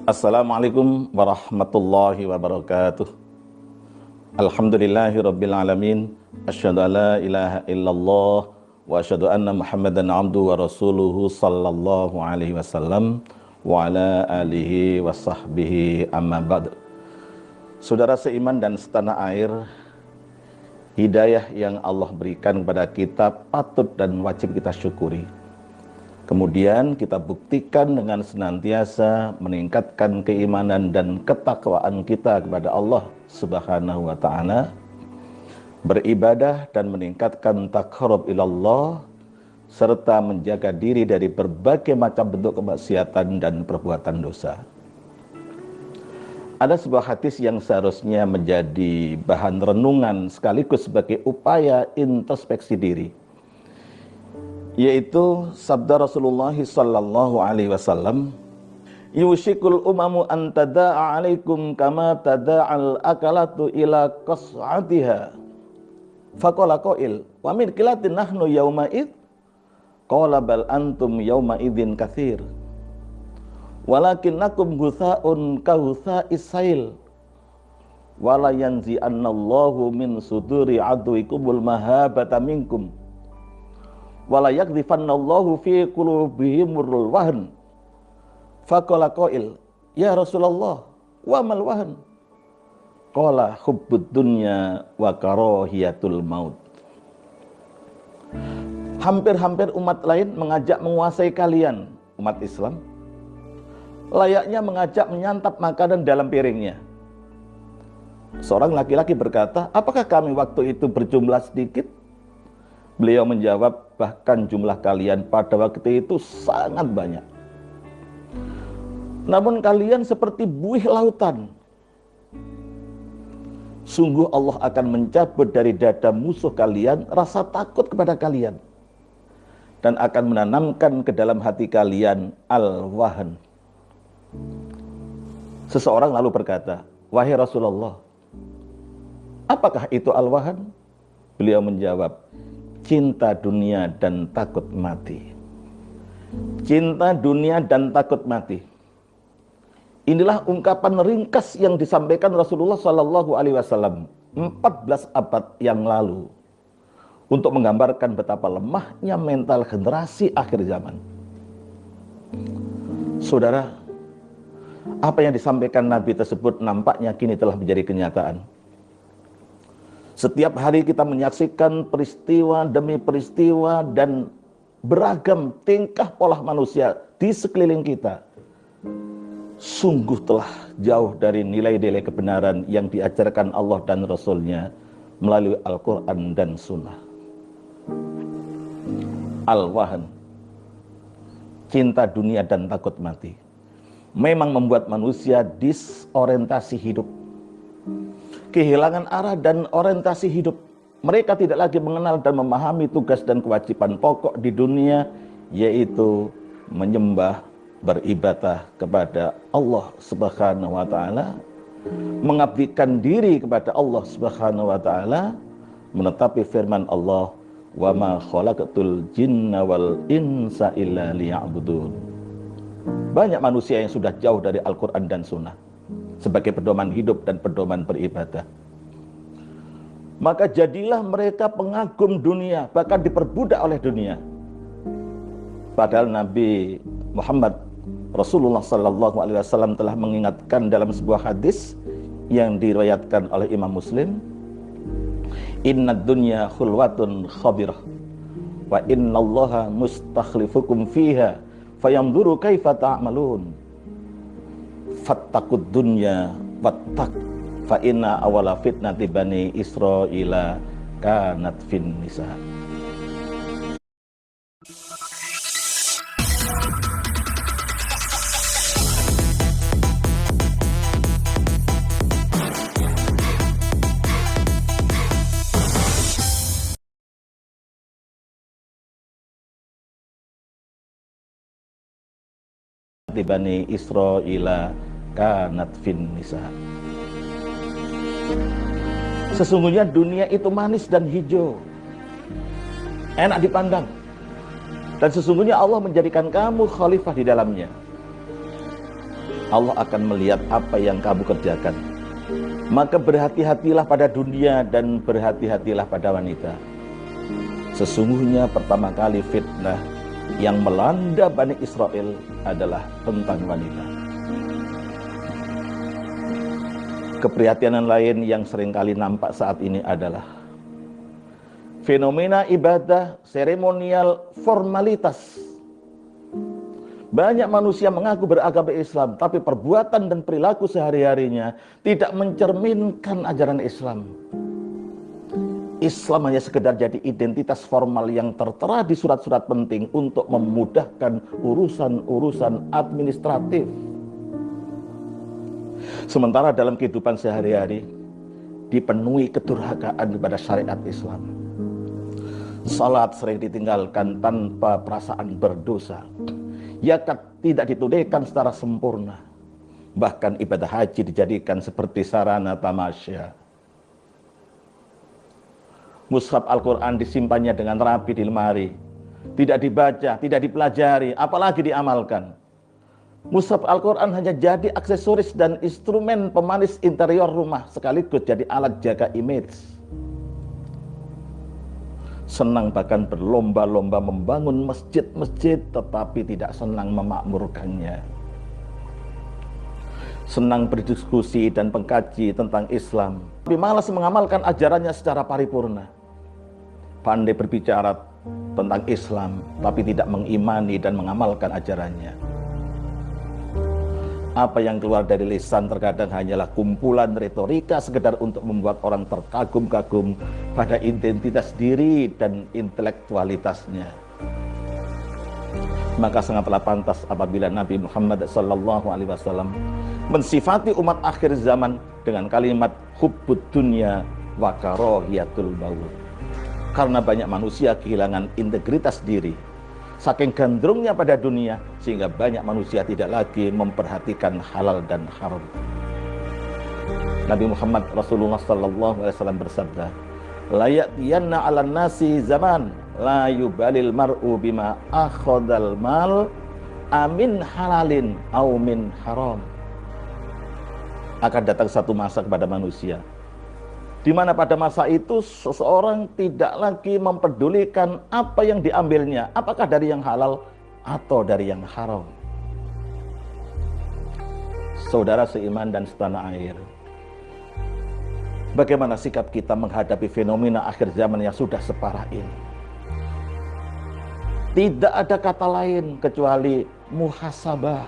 Assalamualaikum warahmatullahi wabarakatuh. Alhamdulillahi rabbil alamin. Asyhadu an la ilaha illallah wa asyhadu anna Muhammadan abduhu wa rasuluhu sallallahu alaihi wasallam wa ala alihi wa sahbihi amma ba'd. Saudara seiman dan setanah air, hidayah yang Allah berikan kepada kita patut dan wajib kita syukuri. Kemudian kita buktikan dengan senantiasa meningkatkan keimanan dan ketakwaan kita kepada Allah Subhanahu wa ta'ala, beribadah dan meningkatkan taqarrub ilallah, serta menjaga diri dari berbagai macam bentuk kemaksiatan dan perbuatan dosa. Ada sebuah hadis yang seharusnya menjadi bahan renungan sekaligus sebagai upaya introspeksi diri, yaitu sabda Rasulullah sallallahu alaihi wasallam, yushikul umamu an tada'a alaikum kama tada'al akalatu ila qas'atiha. Faqala qail wa min qilatin nahnu yauma id, qala bal antum yauma idzin katsir walakinnakum ghutha'un ka ghutha'is sail wala yanzi annallahu min suduri adwikumul mahabata minkum wala yakdhifannallahu fi qulubihimul wahn. Faqala qail ya Rasulullah wa mal wahn, qala hubbud dunya wa karahiyatul maut. Hampir-hampir umat lain mengajak menguasai kalian, umat Islam, layaknya mengajak menyantap makanan dalam piringnya. Seorang laki-laki berkata, apakah kami waktu itu berjumlah sedikit? Beliau menjawab, bahkan jumlah kalian pada waktu itu sangat banyak. Namun kalian seperti buih lautan. Sungguh Allah akan mencabut dari dada musuh kalian rasa takut kepada kalian, dan akan menanamkan ke dalam hati kalian al-wahn. Seseorang lalu berkata, wahai Rasulullah, apakah itu al-wahn? Beliau menjawab, cinta dunia dan takut mati. Cinta dunia dan takut mati. Inilah ungkapan ringkas yang disampaikan Rasulullah Sallallahu Alaihi Wasallam 14 abad yang lalu untuk menggambarkan betapa lemahnya mental generasi akhir zaman. Saudara, apa yang disampaikan Nabi tersebut nampaknya kini telah menjadi kenyataan. Setiap hari kita menyaksikan peristiwa demi peristiwa dan beragam tingkah pola manusia di sekeliling kita. Sungguh telah jauh dari nilai-nilai kebenaran yang diajarkan Allah dan Rasul-Nya melalui Al-Quran dan Sunnah. Al-wahn, cinta dunia dan takut mati, memang membuat manusia disorientasi hidup, kehilangan arah dan orientasi hidup. Mereka tidak lagi mengenal dan memahami tugas dan kewajiban pokok di dunia, yaitu menyembah, beribadah kepada Allah Subhanahu wa ta'ala, mengabdikan diri kepada Allah Subhanahu wa ta'ala, menetapi firman Allah, wa ma khalaqatul jinna wal insa illa liya'budun. Banyak manusia yang sudah jauh dari Al-Quran dan Sunnah sebagai pedoman hidup dan pedoman beribadah. Maka jadilah mereka pengagum dunia, bahkan diperbudak oleh dunia. Padahal Nabi Muhammad Rasulullah Sallallahu Alaihi Wasallam telah mengingatkan dalam sebuah hadis yang diriwayatkan oleh Imam Muslim, innad dunya khulwatun khabirah wa innallaha mustakhlifukum fiha fayanzuru kaifa ta'malun fattaqud dunya wattaq fa inna awala fitnati bani Israila kanat fin nisa. Bani Israila kanat fin nisa. Sesungguhnya dunia itu manis dan hijau, enak dipandang, dan sesungguhnya Allah menjadikan kamu khalifah di dalamnya. Allah akan melihat apa yang kamu kerjakan. Maka berhati-hatilah pada dunia dan berhati-hatilah pada wanita. Sesungguhnya pertama kali fitnah yang melanda Bani Israel adalah tentang wanita. Keprihatinan lain yang seringkali nampak saat ini adalah fenomena ibadah seremonial formalitas. Banyak manusia mengaku beragama Islam, tapi perbuatan dan perilaku sehari-harinya tidak mencerminkan ajaran Islam. Islam hanya sekedar jadi identitas formal yang tertera di surat-surat penting untuk memudahkan urusan-urusan administratif. Sementara dalam kehidupan sehari-hari dipenuhi kedurhakaan kepada syariat Islam. Salat sering ditinggalkan tanpa perasaan berdosa. Zakat tidak ditunaikan secara sempurna. Bahkan ibadah haji dijadikan seperti sarana tamasya. Mushaf Al-Quran disimpannya dengan rapi di lemari. Tidak dibaca, tidak dipelajari, apalagi diamalkan. Mushaf Al-Quran hanya jadi aksesoris dan instrumen pemanis interior rumah, sekaligus jadi alat jaga image. Senang bahkan berlomba-lomba membangun masjid-masjid, tetapi tidak senang memakmurkannya. Senang berdiskusi dan mengkaji tentang Islam, tapi malas mengamalkan ajarannya secara paripurna. Pandai berbicara tentang Islam, tapi tidak mengimani dan mengamalkan ajarannya. Apa yang keluar dari lisan terkadang hanyalah kumpulan retorika sekedar untuk membuat orang terkagum-kagum pada identitas diri dan intelektualitasnya. Maka sangatlah pantas apabila Nabi Muhammad SAW mensifati umat akhir zaman dengan kalimat hubbud dunya wa karahiyatul maut. Karena banyak manusia kehilangan integritas diri saking gandrungnya pada dunia, sehingga banyak manusia tidak lagi memperhatikan halal dan haram. Nabi Muhammad Rasulullah SAW bersabda, la ya'tiyanna 'alan nasi zaman la yubalil mar'u bima akhadal mal amin halalin au min haram. Akan datang satu masa kepada manusia di mana pada masa itu seseorang tidak lagi mempedulikan apa yang diambilnya, apakah dari yang halal atau dari yang haram. Saudara seiman dan setanah air, bagaimana sikap kita menghadapi fenomena akhir zaman yang sudah separah ini? Tidak ada kata lain kecuali muhasabah,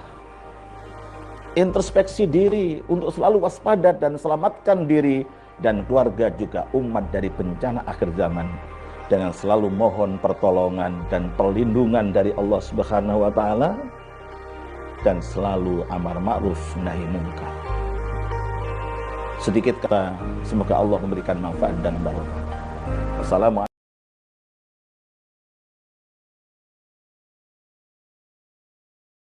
introspeksi diri untuk selalu waspada dan selamatkan diri dan keluarga juga umat dari bencana akhir zaman, dengan selalu mohon pertolongan dan perlindungan dari Allah Subhanahu wa taala, dan selalu amar ma'ruf nahi munkar. Sedikit kata, semoga Allah memberikan manfaat dan barokah. Wassalamualaikum.